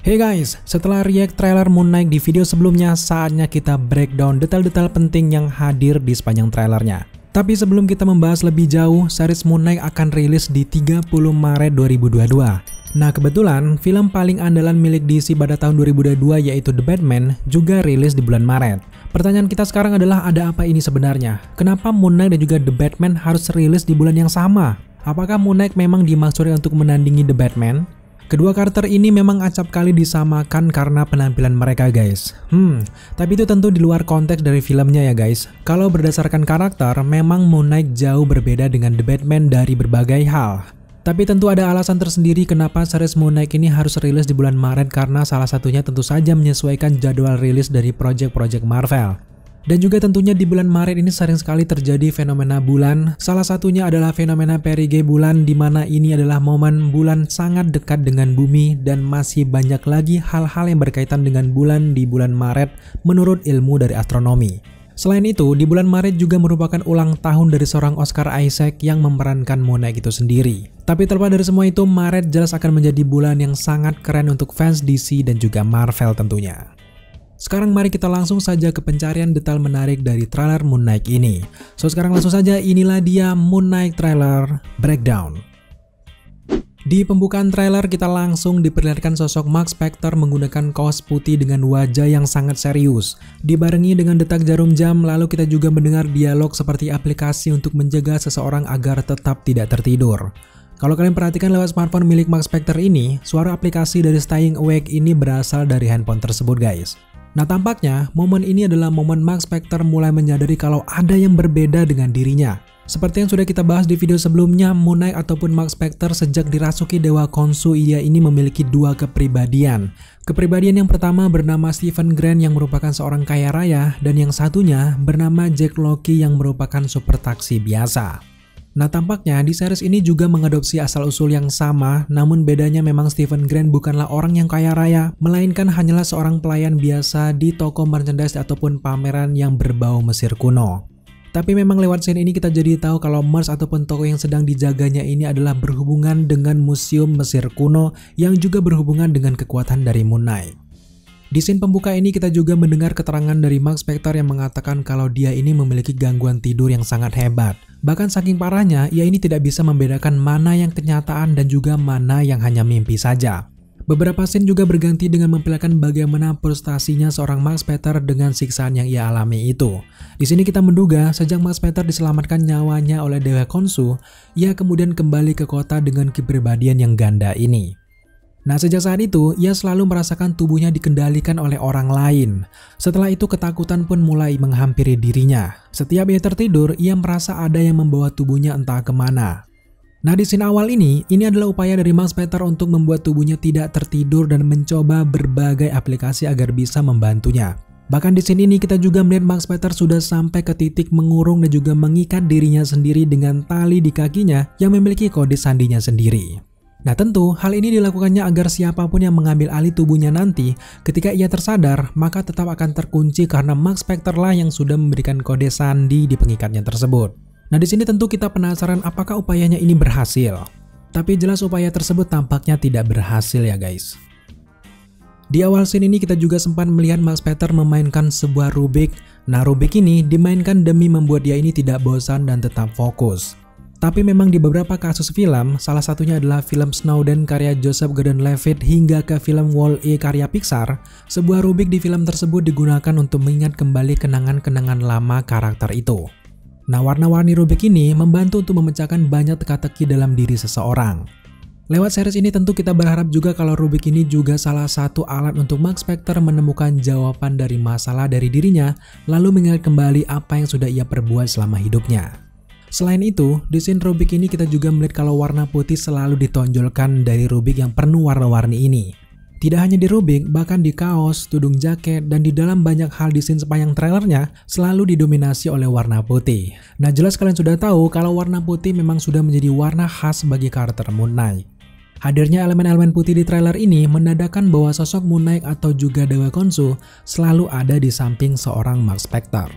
Hey guys, setelah react trailer Moon Knight di video sebelumnya, saatnya kita breakdown detail-detail penting yang hadir di sepanjang trailernya. Tapi sebelum kita membahas lebih jauh, series Moon Knight akan rilis di 30 Maret 2022. Nah kebetulan, film paling andalan milik DC pada tahun 2022 yaitu The Batman juga rilis di bulan Maret. Pertanyaan kita sekarang adalah ada apa ini sebenarnya? Kenapa Moon Knight dan juga The Batman harus rilis di bulan yang sama? Apakah Moon Knight memang dimaksudkan untuk menandingi The Batman? Kedua karakter ini memang acap kali disamakan karena penampilan mereka guys. Tapi itu tentu di luar konteks dari filmnya ya guys. Kalau berdasarkan karakter, memang Moon Knight jauh berbeda dengan The Batman dari berbagai hal. Tapi tentu ada alasan tersendiri kenapa series Moon Knight ini harus rilis di bulan Maret, karena salah satunya tentu saja menyesuaikan jadwal rilis dari project-project Marvel. Dan juga tentunya di bulan Maret ini sering sekali terjadi fenomena bulan. Salah satunya adalah fenomena perigee bulan, di mana ini adalah momen bulan sangat dekat dengan bumi, dan masih banyak lagi hal-hal yang berkaitan dengan bulan di bulan Maret menurut ilmu dari astronomi. Selain itu, di bulan Maret juga merupakan ulang tahun dari seorang Oscar Isaac yang memerankan Moon Knight itu sendiri. Tapi terlepas dari semua itu, Maret jelas akan menjadi bulan yang sangat keren untuk fans DC dan juga Marvel tentunya. Sekarang mari kita langsung saja ke pencarian detail menarik dari trailer Moon Knight ini. So sekarang langsung saja, inilah dia Moon Knight trailer breakdown. Di pembukaan trailer kita langsung diperlihatkan sosok Mark Spector menggunakan kaos putih dengan wajah yang sangat serius. Dibarengi dengan detak jarum jam, lalu kita juga mendengar dialog seperti aplikasi untuk menjaga seseorang agar tetap tidak tertidur. Kalau kalian perhatikan lewat smartphone milik Mark Spector ini, suara aplikasi dari Staying Awake ini berasal dari handphone tersebut guys. Nah tampaknya momen ini adalah momen Mark Spector mulai menyadari kalau ada yang berbeda dengan dirinya. Seperti yang sudah kita bahas di video sebelumnya, Moon Knight ataupun Mark Spector sejak dirasuki Dewa Khonshu, ia ini memiliki dua kepribadian. Kepribadian yang pertama bernama Stephen Grant yang merupakan seorang kaya raya, dan yang satunya bernama Jack Loki yang merupakan supir taksi biasa. Nah tampaknya di series ini juga mengadopsi asal-usul yang sama, namun bedanya memang Stephen Grant bukanlah orang yang kaya raya, melainkan hanyalah seorang pelayan biasa di toko merchandise ataupun pameran yang berbau Mesir kuno. Tapi memang lewat scene ini kita jadi tahu kalau merch ataupun toko yang sedang dijaganya ini adalah berhubungan dengan museum Mesir kuno yang juga berhubungan dengan kekuatan dari Moon Knight. Di scene pembuka ini kita juga mendengar keterangan dari Mark Spector yang mengatakan kalau dia ini memiliki gangguan tidur yang sangat hebat. Bahkan saking parahnya, ia ini tidak bisa membedakan mana yang kenyataan dan juga mana yang hanya mimpi saja. Beberapa scene juga berganti dengan memperlihatkan bagaimana frustasinya seorang Mark Spector dengan siksaan yang ia alami itu. Di sini kita menduga sejak Mark Spector diselamatkan nyawanya oleh Dewa Khonshu, ia kemudian kembali ke kota dengan kepribadian yang ganda ini. Nah sejak saat itu, ia selalu merasakan tubuhnya dikendalikan oleh orang lain. Setelah itu ketakutan pun mulai menghampiri dirinya. Setiap ia tertidur, ia merasa ada yang membawa tubuhnya entah kemana. Nah di scene awal ini adalah upaya dari Mark Spector untuk membuat tubuhnya tidak tertidur dan mencoba berbagai aplikasi agar bisa membantunya. Bahkan di scene ini kita juga melihat Mark Spector sudah sampai ke titik mengurung dan juga mengikat dirinya sendiri dengan tali di kakinya yang memiliki kode sandinya sendiri. Nah tentu hal ini dilakukannya agar siapapun yang mengambil alih tubuhnya nanti ketika ia tersadar maka tetap akan terkunci karena Mark Spector lah yang sudah memberikan kode sandi di pengikatnya tersebut. Nah di sini tentu kita penasaran apakah upayanya ini berhasil. Tapi jelas upaya tersebut tampaknya tidak berhasil ya guys. Di awal scene ini kita juga sempat melihat Mark Spector memainkan sebuah Rubik. Nah Rubik ini dimainkan demi membuat dia ini tidak bosan dan tetap fokus. Tapi memang di beberapa kasus film, salah satunya adalah film Snowden karya Joseph Gordon-Levitt hingga ke film Wall-E karya Pixar, sebuah Rubik di film tersebut digunakan untuk mengingat kembali kenangan-kenangan lama karakter itu. Nah warna-warni Rubik ini membantu untuk memecahkan banyak teka-teki dalam diri seseorang. Lewat series ini tentu kita berharap juga kalau Rubik ini juga salah satu alat untuk Mark Spector menemukan jawaban dari masalah dari dirinya, lalu mengingat kembali apa yang sudah ia perbuat selama hidupnya. Selain itu, di scene Rubik ini kita juga melihat kalau warna putih selalu ditonjolkan dari Rubik yang penuh warna-warni ini. Tidak hanya di Rubik, bahkan di kaos, tudung jaket, dan di dalam banyak hal di scene sepanjang trailernya selalu didominasi oleh warna putih. Nah jelas kalian sudah tahu kalau warna putih memang sudah menjadi warna khas bagi karakter Moon Knight. Hadirnya elemen-elemen putih di trailer ini menandakan bahwa sosok Moon Knight atau juga Dewa Khonshu selalu ada di samping seorang Mark Spector.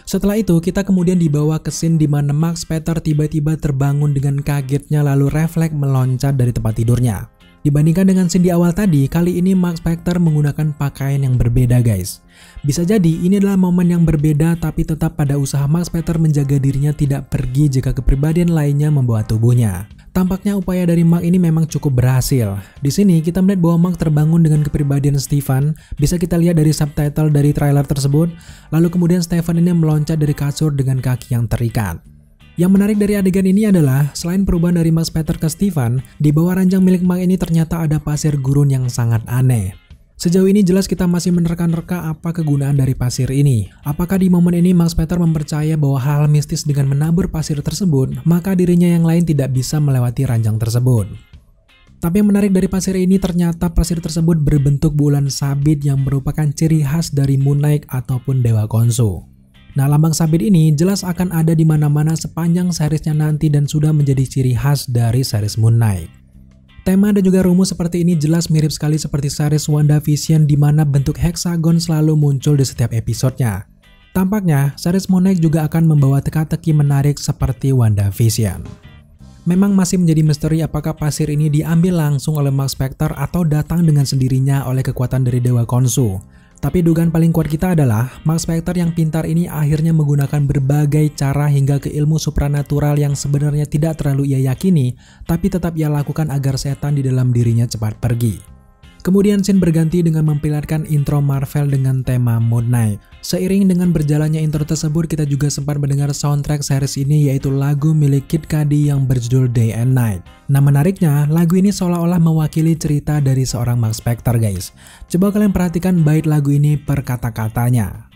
Setelah itu, kita kemudian dibawa ke scene di mana Mark Spector tiba-tiba terbangun dengan kagetnya lalu refleks meloncat dari tempat tidurnya. Dibandingkan dengan scene di awal tadi, kali ini Mark Spector menggunakan pakaian yang berbeda guys. Bisa jadi ini adalah momen yang berbeda tapi tetap pada usaha Mark Spector menjaga dirinya tidak pergi jika kepribadian lainnya membawa tubuhnya. Tampaknya upaya dari Mark ini memang cukup berhasil. Di sini kita melihat bahwa Mark terbangun dengan kepribadian Stephen, bisa kita lihat dari subtitle dari trailer tersebut, lalu kemudian Stephen ini meloncat dari kasur dengan kaki yang terikat. Yang menarik dari adegan ini adalah, selain perubahan dari Mark Spector ke Stephen, di bawah ranjang milik Mark ini ternyata ada pasir gurun yang sangat aneh. Sejauh ini jelas kita masih menerka-nerka apa kegunaan dari pasir ini. Apakah di momen ini Mark Spector mempercaya bahwa hal mistis dengan menabur pasir tersebut, maka dirinya yang lain tidak bisa melewati ranjang tersebut. Tapi yang menarik dari pasir ini ternyata pasir tersebut berbentuk bulan sabit yang merupakan ciri khas dari Moon Knight ataupun Dewa Khonshu. Nah, lambang sabit ini jelas akan ada di mana-mana sepanjang seriesnya nanti dan sudah menjadi ciri khas dari series Moon Knight. Tema dan juga rumus seperti ini jelas mirip sekali seperti series WandaVision di mana bentuk heksagon selalu muncul di setiap episodenya. Tampaknya, series Moon Knight juga akan membawa teka-teki menarik seperti WandaVision. Memang masih menjadi misteri apakah pasir ini diambil langsung oleh Mark Spector atau datang dengan sendirinya oleh kekuatan dari Dewa Khonshu. Tapi dugaan paling kuat kita adalah Mark Spector yang pintar ini akhirnya menggunakan berbagai cara hingga ke ilmu supranatural yang sebenarnya tidak terlalu ia yakini, tapi tetap ia lakukan agar setan di dalam dirinya cepat pergi. Kemudian scene berganti dengan memperlihatkan intro Marvel dengan tema Moon Knight. Seiring dengan berjalannya intro tersebut, kita juga sempat mendengar soundtrack series ini yaitu lagu milik Kid Cudi yang berjudul Day and Night. Nah menariknya, lagu ini seolah-olah mewakili cerita dari seorang Mark Spector guys. Coba kalian perhatikan bait lagu ini per kata-katanya.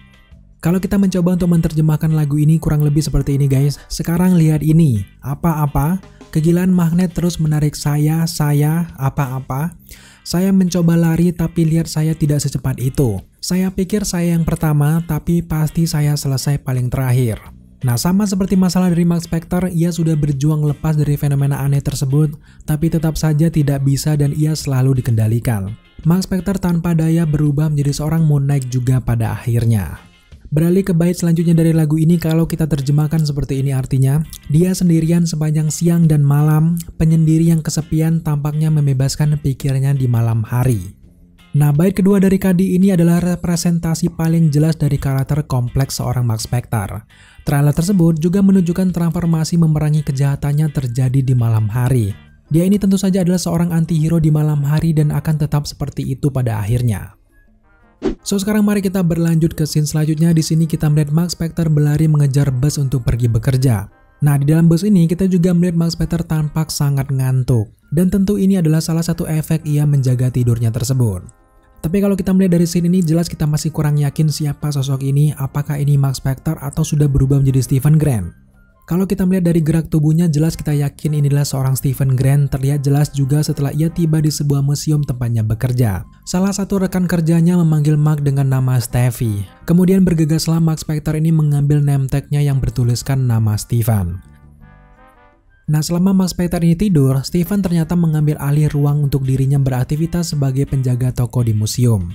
Kalau kita mencoba untuk menerjemahkan lagu ini kurang lebih seperti ini guys. Sekarang lihat ini, apa-apa, kegilaan magnet terus menarik saya, apa-apa. Saya mencoba lari tapi lihat saya tidak secepat itu. Saya pikir saya yang pertama tapi pasti saya selesai paling terakhir. Nah sama seperti masalah dari Mark Spector, ia sudah berjuang lepas dari fenomena aneh tersebut tapi tetap saja tidak bisa dan ia selalu dikendalikan. Mark Spector tanpa daya berubah menjadi seorang Moon Knight juga pada akhirnya. Beralih ke bait selanjutnya dari lagu ini, kalau kita terjemahkan seperti ini artinya, dia sendirian sepanjang siang dan malam, penyendiri yang kesepian tampaknya membebaskan pikirannya di malam hari. Nah, bait kedua dari Cudi ini adalah representasi paling jelas dari karakter kompleks seorang Mark Spector. Trailer tersebut juga menunjukkan transformasi memerangi kejahatannya terjadi di malam hari. Dia ini tentu saja adalah seorang anti-hero di malam hari dan akan tetap seperti itu pada akhirnya. So sekarang mari kita berlanjut ke scene selanjutnya. Di sini kita melihat Mark Spector berlari mengejar bus untuk pergi bekerja. Nah di dalam bus ini kita juga melihat Mark Spector tampak sangat ngantuk. Dan tentu ini adalah salah satu efek ia menjaga tidurnya tersebut. Tapi kalau kita melihat dari scene ini jelas kita masih kurang yakin siapa sosok ini. Apakah ini Mark Spector atau sudah berubah menjadi Stephen Grant? Kalau kita melihat dari gerak tubuhnya jelas kita yakin inilah seorang Stephen Grant. Terlihat jelas juga setelah ia tiba di sebuah museum tempatnya bekerja. Salah satu rekan kerjanya memanggil Mark dengan nama Steffi. Kemudian bergegaslah Mark Spector ini mengambil name tag-nya yang bertuliskan nama Stephen. Nah selama Mark Spector ini tidur, Stephen ternyata mengambil alih ruang untuk dirinya beraktivitas sebagai penjaga toko di museum.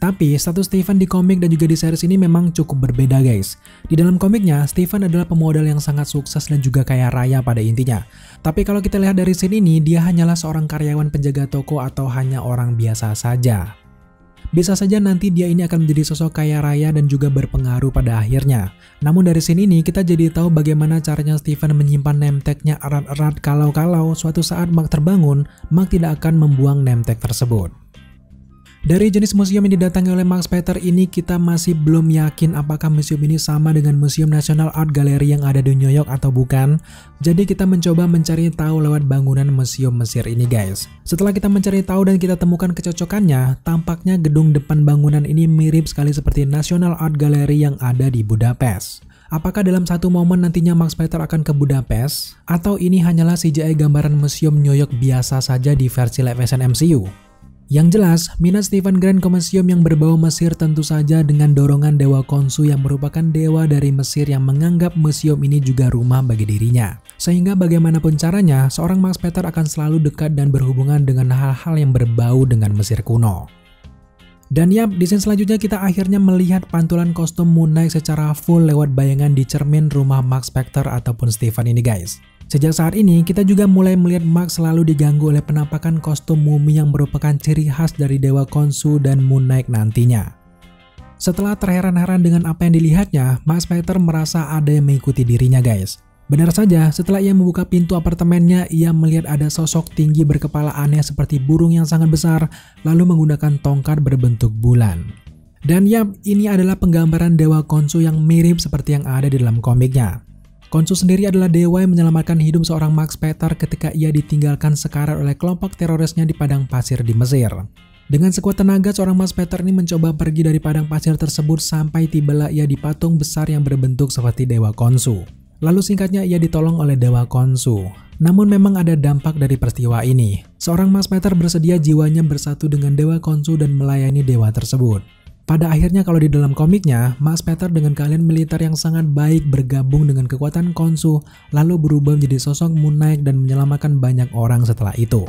Tapi status Stephen di komik dan juga di series ini memang cukup berbeda guys. Di dalam komiknya, Stephen adalah pemodal yang sangat sukses dan juga kaya raya pada intinya. Tapi kalau kita lihat dari scene ini, dia hanyalah seorang karyawan penjaga toko atau hanya orang biasa saja. Bisa saja nanti dia ini akan menjadi sosok kaya raya dan juga berpengaruh pada akhirnya. Namun dari scene ini kita jadi tahu bagaimana caranya Stephen menyimpan name tag-nya erat-erat kalau suatu saat Mark terbangun, Mark tidak akan membuang name tag tersebut. Dari jenis museum yang didatangi oleh Mark Spector ini kita masih belum yakin apakah museum ini sama dengan Museum National Art Gallery yang ada di New York atau bukan. Jadi kita mencoba mencari tahu lewat bangunan museum Mesir ini guys. Setelah kita mencari tahu dan kita temukan kecocokannya, tampaknya gedung depan bangunan ini mirip sekali seperti National Art Gallery yang ada di Budapest. Apakah dalam satu momen nantinya Mark Spector akan ke Budapest? Atau ini hanyalah CGI gambaran museum New York biasa saja di versi live action MCU? Yang jelas, minat Stephen Grant ke museum yang berbau Mesir tentu saja dengan dorongan Dewa Khonshu yang merupakan dewa dari Mesir yang menganggap museum ini juga rumah bagi dirinya. Sehingga bagaimanapun caranya, seorang Mark Spector akan selalu dekat dan berhubungan dengan hal-hal yang berbau dengan Mesir kuno. Dan yap, di scene selanjutnya kita akhirnya melihat pantulan kostum Moon Knight secara full lewat bayangan di cermin rumah Mark Spector ataupun Stephen ini guys. Sejak saat ini, kita juga mulai melihat Mark selalu diganggu oleh penampakan kostum mumi yang merupakan ciri khas dari Dewa Khonshu dan Moon Knight nantinya. Setelah terheran-heran dengan apa yang dilihatnya, Mark Spector merasa ada yang mengikuti dirinya guys. Benar saja, setelah ia membuka pintu apartemennya, ia melihat ada sosok tinggi berkepala aneh seperti burung yang sangat besar, lalu menggunakan tongkat berbentuk bulan. Dan yap, ini adalah penggambaran Dewa Khonshu yang mirip seperti yang ada di dalam komiknya. Khonshu sendiri adalah dewa yang menyelamatkan hidup seorang Mark Spector ketika ia ditinggalkan sekarat oleh kelompok terorisnya di padang pasir di Mesir. Dengan sekuat tenaga, seorang Mark Spector ini mencoba pergi dari padang pasir tersebut sampai tibalah ia di patung besar yang berbentuk seperti Dewa Khonshu. Lalu singkatnya ia ditolong oleh Dewa Khonshu. Namun memang ada dampak dari peristiwa ini. Seorang Mark Spector bersedia jiwanya bersatu dengan Dewa Khonshu dan melayani dewa tersebut. Pada akhirnya kalau di dalam komiknya, Mark Spector dengan keahlian militer yang sangat baik bergabung dengan kekuatan Khonshu, lalu berubah menjadi sosok Moon Knight dan menyelamatkan banyak orang setelah itu.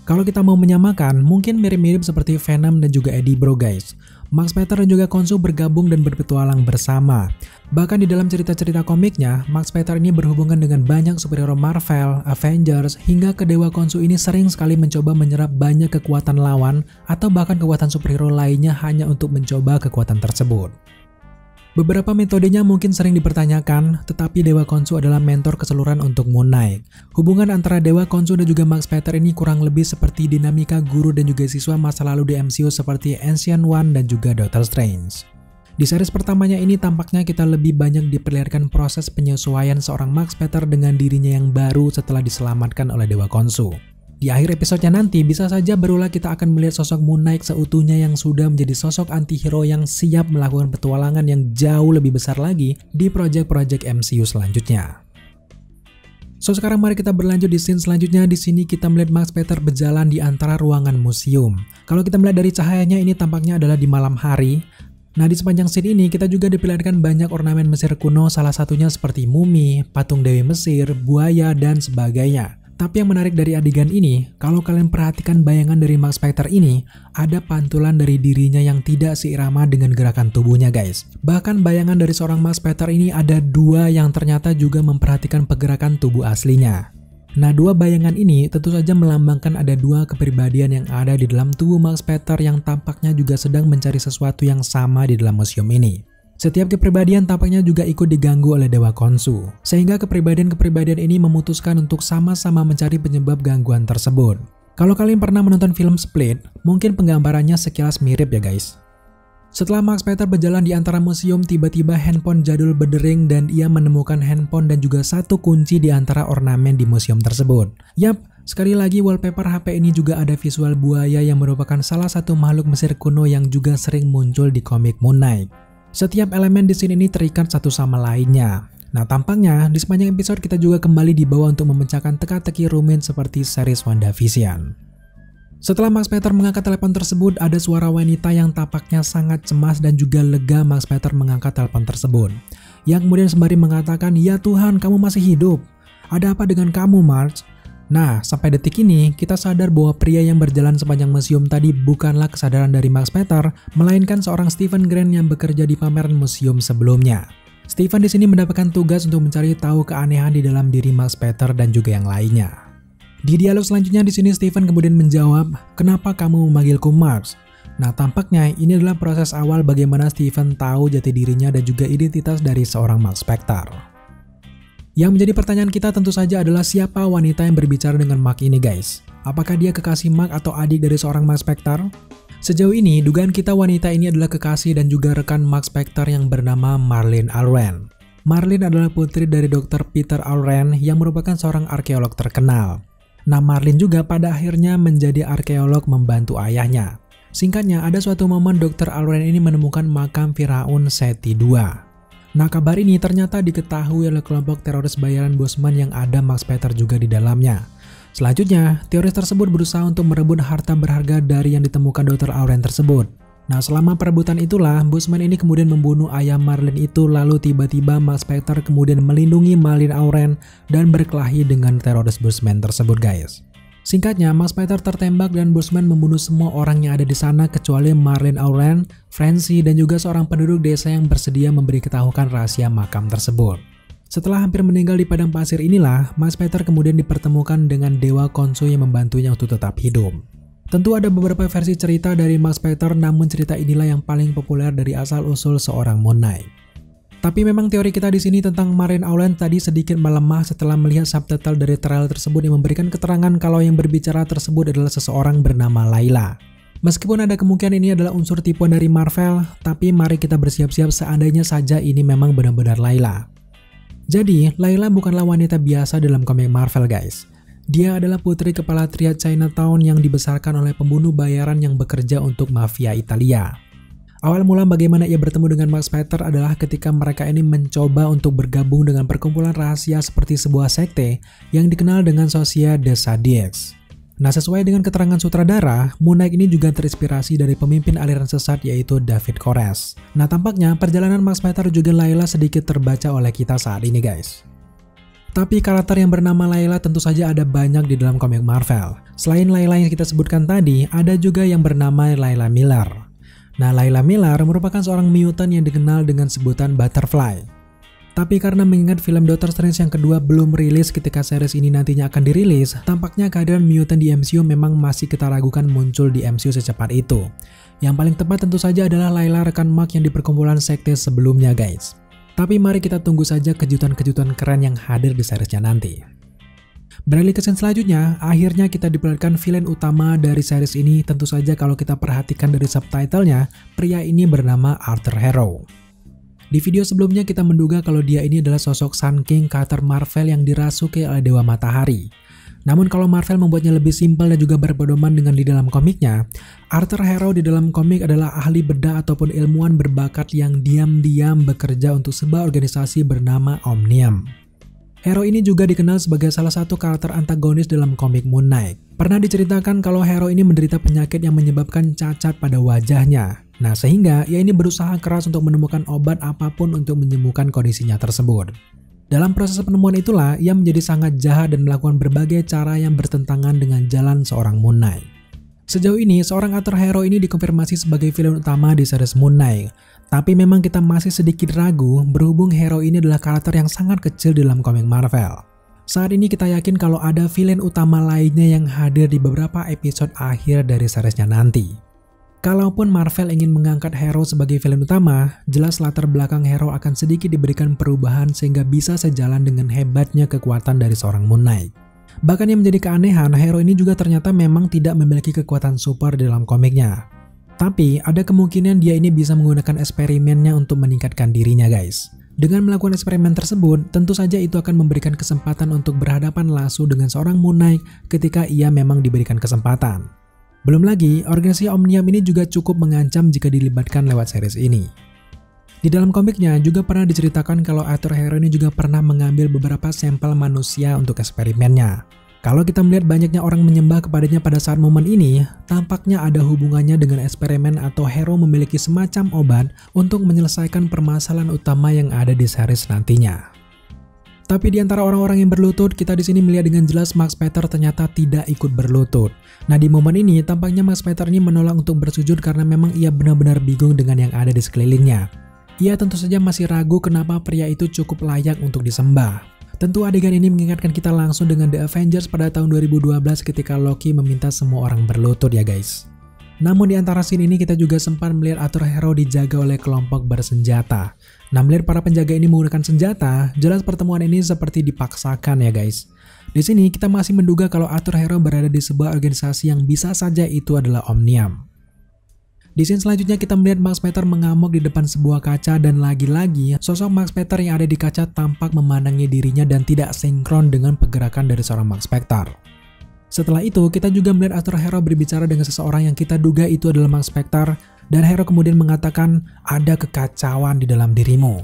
Kalau kita mau menyamakan, mungkin mirip-mirip seperti Venom dan juga Eddie Brock guys. Mark Spector dan juga Khonshu bergabung dan berpetualang bersama. Bahkan di dalam cerita-cerita komiknya, Mark Spector ini berhubungan dengan banyak superhero Marvel, Avengers, hingga ke Dewa Khonshu ini sering sekali mencoba menyerap banyak kekuatan lawan atau bahkan kekuatan superhero lainnya hanya untuk mencoba kekuatan tersebut. Beberapa metodenya mungkin sering dipertanyakan, tetapi Dewa Khonshu adalah mentor keseluruhan untuk Moon Knight. Hubungan antara Dewa Khonshu dan juga Mark Spector ini kurang lebih seperti dinamika guru dan juga siswa masa lalu di MCU seperti Ancient One dan juga Doctor Strange. Di series pertamanya ini tampaknya kita lebih banyak diperlihatkan proses penyesuaian seorang Mark Spector dengan dirinya yang baru setelah diselamatkan oleh Dewa Khonshu. Di akhir episodenya nanti bisa saja berulang kita akan melihat sosok Moon Knight seutuhnya yang sudah menjadi sosok anti-hero yang siap melakukan petualangan yang jauh lebih besar lagi di proyek-proyek MCU selanjutnya. So sekarang mari kita berlanjut di scene selanjutnya. Di sini kita melihat Mark Spector berjalan di antara ruangan museum. Kalau kita melihat dari cahayanya ini tampaknya adalah di malam hari. Nah di sepanjang scene ini kita juga diperlihatkan banyak ornamen Mesir kuno, salah satunya seperti mumi, patung Dewi Mesir, buaya, dan sebagainya. Tapi yang menarik dari adegan ini, kalau kalian perhatikan bayangan dari Mark Spector ini, ada pantulan dari dirinya yang tidak seirama dengan gerakan tubuhnya guys. Bahkan bayangan dari seorang Mark Spector ini ada dua yang ternyata juga memperhatikan pergerakan tubuh aslinya. Nah dua bayangan ini tentu saja melambangkan ada dua kepribadian yang ada di dalam tubuh Mark Spector yang tampaknya juga sedang mencari sesuatu yang sama di dalam museum ini. Setiap kepribadian tampaknya juga ikut diganggu oleh Dewa Khonshu, sehingga kepribadian-kepribadian ini memutuskan untuk sama-sama mencari penyebab gangguan tersebut. Kalau kalian pernah menonton film Split, mungkin penggambarannya sekilas mirip ya guys. Setelah Mark Spector berjalan di antara museum, tiba-tiba handphone jadul berdering dan ia menemukan handphone dan juga satu kunci di antara ornamen di museum tersebut. Yap, sekali lagi wallpaper HP ini juga ada visual buaya yang merupakan salah satu makhluk Mesir kuno yang juga sering muncul di komik Moon Knight. Setiap elemen di sini ini terikat satu sama lainnya. Nah tampaknya di sepanjang episode kita juga kembali dibawa untuk memecahkan teka-teki rumit seperti series WandaVision. Setelah Mark Spector mengangkat telepon tersebut, ada suara wanita yang tampaknya sangat cemas dan juga lega. Mark Spector mengangkat telepon tersebut, yang kemudian sembari mengatakan, "Ya Tuhan, kamu masih hidup. Ada apa dengan kamu, Mark?" Nah, sampai detik ini, kita sadar bahwa pria yang berjalan sepanjang museum tadi bukanlah kesadaran dari Mark Spector, melainkan seorang Stephen Grant yang bekerja di pameran museum sebelumnya. Stephen di sini mendapatkan tugas untuk mencari tahu keanehan di dalam diri Mark Spector dan juga yang lainnya. Di dialog selanjutnya di sini Stephen kemudian menjawab, "Kenapa kamu memanggilku Mark?" Nah, tampaknya ini adalah proses awal bagaimana Stephen tahu jati dirinya dan juga identitas dari seorang Mark Spector. Yang menjadi pertanyaan kita tentu saja adalah siapa wanita yang berbicara dengan Mark ini guys? Apakah dia kekasih Mark atau adik dari seorang Mark Spector? Sejauh ini, dugaan kita wanita ini adalah kekasih dan juga rekan Mark Spector yang bernama Marlene Alren. Marlene adalah putri dari Dr. Peter Alren yang merupakan seorang arkeolog terkenal. Nah, Marlene juga pada akhirnya menjadi arkeolog membantu ayahnya. Singkatnya, ada suatu momen Dr. Alren ini menemukan makam Firaun Seti II. Nah, kabar ini ternyata diketahui oleh kelompok teroris bayaran Bosman yang ada Mark Spector juga di dalamnya. Selanjutnya, teroris tersebut berusaha untuk merebut harta berharga dari yang ditemukan Dr. Alren tersebut. Nah, selama perebutan itulah, Bosman ini kemudian membunuh ayah Marlene itu, lalu tiba-tiba Mark Spector kemudian melindungi Marlene Alren dan berkelahi dengan teroris Bosman tersebut guys. Singkatnya, Mark Spector tertembak dan Bosman membunuh semua orang yang ada di sana kecuali Marlene Alren, Francie, dan juga seorang penduduk desa yang bersedia memberitahukan rahasia makam tersebut. Setelah hampir meninggal di padang pasir inilah, Max Peter kemudian dipertemukan dengan Dewa Khonshu yang membantunya untuk tetap hidup. Tentu ada beberapa versi cerita dari Max Peter, namun cerita inilah yang paling populer dari asal-usul seorang Moon Knight. Tapi memang teori kita di sini tentang Marine Outland tadi sedikit melemah setelah melihat subtitle dari trailer tersebut yang memberikan keterangan kalau yang berbicara tersebut adalah seseorang bernama Layla. Meskipun ada kemungkinan ini adalah unsur tipuan dari Marvel, tapi mari kita bersiap-siap seandainya saja ini memang benar-benar Layla. Jadi, Layla bukanlah wanita biasa dalam komik Marvel guys. Dia adalah putri kepala triad Chinatown yang dibesarkan oleh pembunuh bayaran yang bekerja untuk mafia Italia. Awal mula bagaimana ia bertemu dengan Max Peter adalah ketika mereka ini mencoba untuk bergabung dengan perkumpulan rahasia seperti sebuah sekte yang dikenal dengan Sociedad de Zodiacs. Nah, sesuai dengan keterangan sutradara, Moon Knight ini juga terinspirasi dari pemimpin aliran sesat yaitu David Koresh. Nah, tampaknya perjalanan Max Peter juga Layla sedikit terbaca oleh kita saat ini guys. Tapi karakter yang bernama Layla tentu saja ada banyak di dalam komik Marvel. Selain Layla yang kita sebutkan tadi, ada juga yang bernama Layla Miller. Nah, Layla Miller merupakan seorang mutant yang dikenal dengan sebutan Butterfly. Tapi karena mengingat film Doctor Strange yang kedua belum rilis ketika series ini nantinya akan dirilis, tampaknya kehadiran mutant di MCU memang masih kita ragukan muncul di MCU secepat itu. Yang paling tepat tentu saja adalah Layla rekan Mark yang di perkumpulan sekte sebelumnya guys. Tapi mari kita tunggu saja kejutan-kejutan keren yang hadir di seriesnya nanti. Beralih ke scene selanjutnya, akhirnya kita diperlihatkan villain utama dari series ini. Tentu saja kalau kita perhatikan dari subtitlenya, pria ini bernama Arthur Harrow. Di video sebelumnya kita menduga kalau dia ini adalah sosok Sun King karakter Marvel yang dirasuki oleh Dewa Matahari. Namun kalau Marvel membuatnya lebih simpel dan juga berpedoman dengan di dalam komiknya, Arthur Harrow di dalam komik adalah ahli bedah ataupun ilmuwan berbakat yang diam-diam bekerja untuk sebuah organisasi bernama Omnium. Harrow ini juga dikenal sebagai salah satu karakter antagonis dalam komik Moon Knight. Pernah diceritakan kalau Harrow ini menderita penyakit yang menyebabkan cacat pada wajahnya. Nah, sehingga ia ini berusaha keras untuk menemukan obat apapun untuk menyembuhkan kondisinya tersebut. Dalam proses penemuan itulah, ia menjadi sangat jahat dan melakukan berbagai cara yang bertentangan dengan jalan seorang Moon Knight. Sejauh ini, seorang Arthur Harrow ini dikonfirmasi sebagai villain utama di series Moon Knight. Tapi memang kita masih sedikit ragu berhubung Harrow ini adalah karakter yang sangat kecil dalam komik Marvel. Saat ini kita yakin kalau ada villain utama lainnya yang hadir di beberapa episode akhir dari seriesnya nanti. Kalaupun Marvel ingin mengangkat Harrow sebagai villain utama, jelas latar belakang Harrow akan sedikit diberikan perubahan sehingga bisa sejalan dengan hebatnya kekuatan dari seorang Moon Knight. Bahkan yang menjadi keanehan, Harrow ini juga ternyata memang tidak memiliki kekuatan super dalam komiknya. Tapi ada kemungkinan dia ini bisa menggunakan eksperimennya untuk meningkatkan dirinya guys. Dengan melakukan eksperimen tersebut, tentu saja itu akan memberikan kesempatan untuk berhadapan langsung dengan seorang Moon Knight ketika ia memang diberikan kesempatan. Belum lagi, organisasi Omnium ini juga cukup mengancam jika dilibatkan lewat series ini. Di dalam komiknya juga pernah diceritakan kalau Arthur Harrow ini juga pernah mengambil beberapa sampel manusia untuk eksperimennya. Kalau kita melihat banyaknya orang menyembah kepadanya pada saat momen ini, tampaknya ada hubungannya dengan eksperimen atau Harrow memiliki semacam obat untuk menyelesaikan permasalahan utama yang ada di series nantinya. Tapi di antara orang-orang yang berlutut, kita di sini melihat dengan jelas Max Peter ternyata tidak ikut berlutut. Nah, di momen ini tampaknya Max Peter ini menolak untuk bersujud karena memang ia benar-benar bingung dengan yang ada di sekelilingnya. Ia tentu saja masih ragu kenapa pria itu cukup layak untuk disembah. Tentu adegan ini mengingatkan kita langsung dengan The Avengers pada tahun 2012 ketika Loki meminta semua orang berlutut ya guys. Namun di antara scene ini kita juga sempat melihat Arthur Harrow dijaga oleh kelompok bersenjata. Nah, melihat para penjaga ini menggunakan senjata, jelas pertemuan ini seperti dipaksakan ya guys. Di sini kita masih menduga kalau Arthur Harrow berada di sebuah organisasi yang bisa saja itu adalah Omnium. Di scene selanjutnya kita melihat Max Peter mengamuk di depan sebuah kaca dan lagi-lagi sosok Max Peter yang ada di kaca tampak memandangi dirinya dan tidak sinkron dengan pergerakan dari seorang Max Peter. Setelah itu kita juga melihat Arthur Harrow berbicara dengan seseorang yang kita duga itu adalah Max Peter dan Harrow kemudian mengatakan ada kekacauan di dalam dirimu.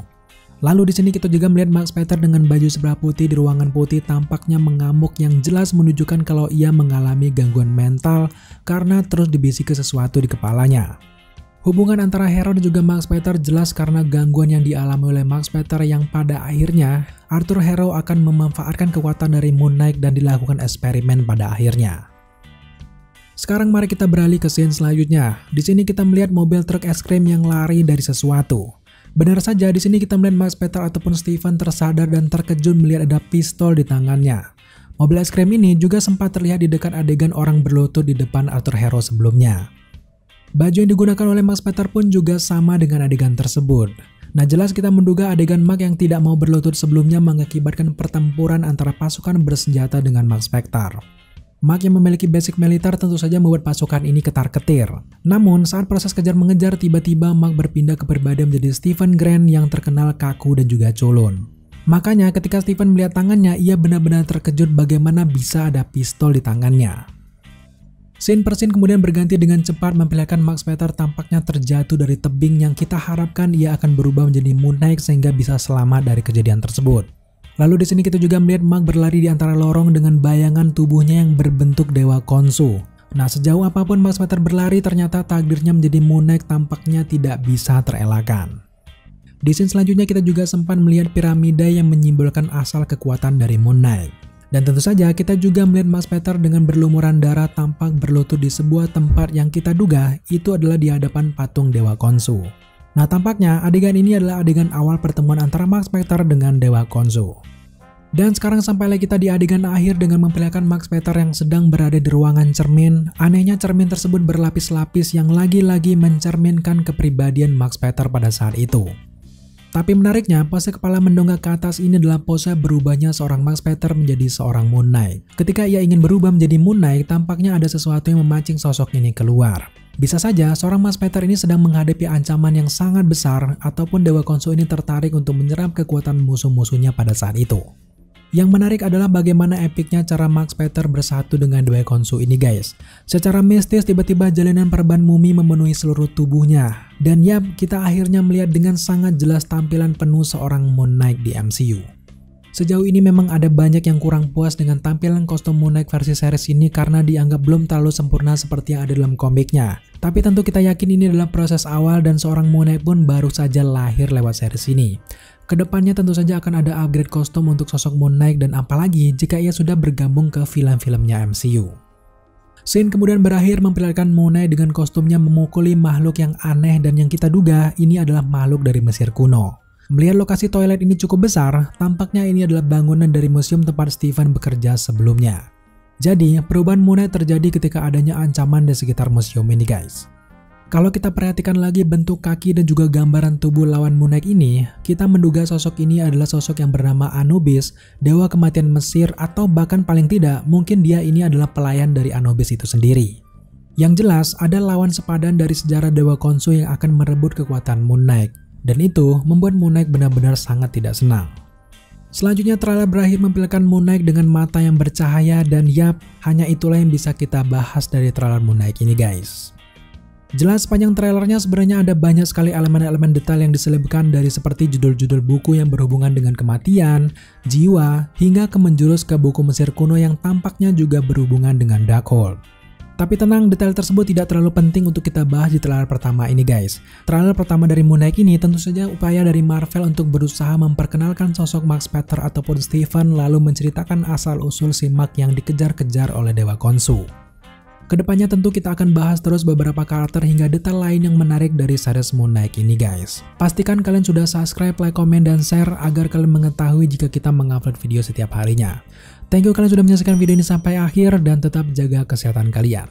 Lalu di sini kita juga melihat Max Peter dengan baju sebelah putih di ruangan putih tampaknya mengamuk yang jelas menunjukkan kalau ia mengalami gangguan mental karena terus dibisiki sesuatu di kepalanya. Hubungan antara Harrow dan juga Max Peter jelas karena gangguan yang dialami oleh Max Peter yang pada akhirnya Arthur Harrow akan memanfaatkan kekuatan dari Moon Knight dan dilakukan eksperimen pada akhirnya. Sekarang mari kita beralih ke scene selanjutnya. Di sini kita melihat mobil truk es krim yang lari dari sesuatu. Benar saja, di sini kita melihat Max Peter ataupun Steven tersadar dan terkejut melihat ada pistol di tangannya. Mobil es krim ini juga sempat terlihat di dekat adegan orang berlutut di depan Arthur Harrow sebelumnya. Baju yang digunakan oleh Max Peter pun juga sama dengan adegan tersebut. Nah, jelas kita menduga adegan Mark yang tidak mau berlutut sebelumnya mengakibatkan pertempuran antara pasukan bersenjata dengan Max Peter. Mark yang memiliki basic militer tentu saja membuat pasukan ini ketar-ketir. Namun, saat proses kejar-mengejar, tiba-tiba Mark berpindah kepribadian menjadi Stephen Grant yang terkenal kaku dan juga culun. Makanya ketika Stephen melihat tangannya, ia benar-benar terkejut bagaimana bisa ada pistol di tangannya. Scene per scene kemudian berganti dengan cepat memperlihatkan Max Peter tampaknya terjatuh dari tebing yang kita harapkan ia akan berubah menjadi Moon Knight sehingga bisa selamat dari kejadian tersebut. Lalu di sini kita juga melihat Mark berlari di antara lorong dengan bayangan tubuhnya yang berbentuk Dewa Khonshu. Nah, sejauh apapun Max Peter berlari, ternyata takdirnya menjadi Moon Knight tampaknya tidak bisa terelakkan. Di scene selanjutnya kita juga sempat melihat piramida yang menyimbolkan asal kekuatan dari Moon Knight. Dan tentu saja kita juga melihat Max Peter dengan berlumuran darah tampak berlutut di sebuah tempat yang kita duga itu adalah di hadapan patung Dewa Khonshu. Nah, tampaknya adegan ini adalah adegan awal pertemuan antara Max Peter dengan Dewa Khonshu. Dan sekarang sampailah kita di adegan akhir dengan memperlihatkan Max Peter yang sedang berada di ruangan cermin. Anehnya cermin tersebut berlapis-lapis yang lagi-lagi mencerminkan kepribadian Max Peter pada saat itu. Tapi menariknya, pose kepala mendongak ke atas ini adalah pose berubahnya seorang Max Peter menjadi seorang Moon Knight. Ketika ia ingin berubah menjadi Moon Knight, tampaknya ada sesuatu yang memancing sosok ini keluar. Bisa saja seorang Max Peter ini sedang menghadapi ancaman yang sangat besar ataupun Dewa Khonshu ini tertarik untuk menyerap kekuatan musuh-musuhnya pada saat itu. Yang menarik adalah bagaimana epiknya cara Max Peter bersatu dengan Dewa Khonshu ini guys. Secara mistis tiba-tiba jalinan perban mumi memenuhi seluruh tubuhnya. Dan yap, kita akhirnya melihat dengan sangat jelas tampilan penuh seorang Moon Knight di MCU. Sejauh ini memang ada banyak yang kurang puas dengan tampilan kostum Moon Knight versi series ini karena dianggap belum terlalu sempurna seperti yang ada dalam komiknya. Tapi tentu kita yakin ini adalah proses awal dan seorang Moon Knight pun baru saja lahir lewat series ini. Kedepannya tentu saja akan ada upgrade kostum untuk sosok Moon Knight dan apalagi jika ia sudah bergabung ke film-filmnya MCU. Scene kemudian berakhir memperlihatkan Moon Knight dengan kostumnya memukuli makhluk yang aneh dan yang kita duga ini adalah makhluk dari Mesir kuno. Melihat lokasi toilet ini cukup besar, tampaknya ini adalah bangunan dari museum tempat Steven bekerja sebelumnya. Jadi, perubahan Moon Knight terjadi ketika adanya ancaman di sekitar museum ini guys. Kalau kita perhatikan lagi bentuk kaki dan juga gambaran tubuh lawan Moon Knight ini, kita menduga sosok ini adalah sosok yang bernama Anubis, dewa kematian Mesir, atau bahkan paling tidak, mungkin dia ini adalah pelayan dari Anubis itu sendiri. Yang jelas, ada lawan sepadan dari sejarah Dewa Khonshu yang akan merebut kekuatan Moon Knight. Dan itu membuat Moon Knight benar-benar sangat tidak senang. Selanjutnya trailer berakhir memperlihatkan Moon Knight dengan mata yang bercahaya dan yap, hanya itulah yang bisa kita bahas dari trailer Moon Knight ini guys. Jelas sepanjang trailernya sebenarnya ada banyak sekali elemen-elemen detail yang diselipkan dari seperti judul-judul buku yang berhubungan dengan kematian, jiwa, hingga menjurus ke buku Mesir kuno yang tampaknya juga berhubungan dengan Darkhold. Tapi tenang, detail tersebut tidak terlalu penting untuk kita bahas di trailer pertama ini guys. Trailer pertama dari Moon Knight ini tentu saja upaya dari Marvel untuk berusaha memperkenalkan sosok Max Peter ataupun Steven lalu menceritakan asal-usul si Mark yang dikejar-kejar oleh Dewa Khonshu. Kedepannya tentu kita akan bahas terus beberapa karakter hingga detail lain yang menarik dari series Moon Knight ini guys. Pastikan kalian sudah subscribe, like, komen, dan share agar kalian mengetahui jika kita mengupload video setiap harinya. Thank you kalian sudah menyaksikan video ini sampai akhir dan tetap jaga kesehatan kalian.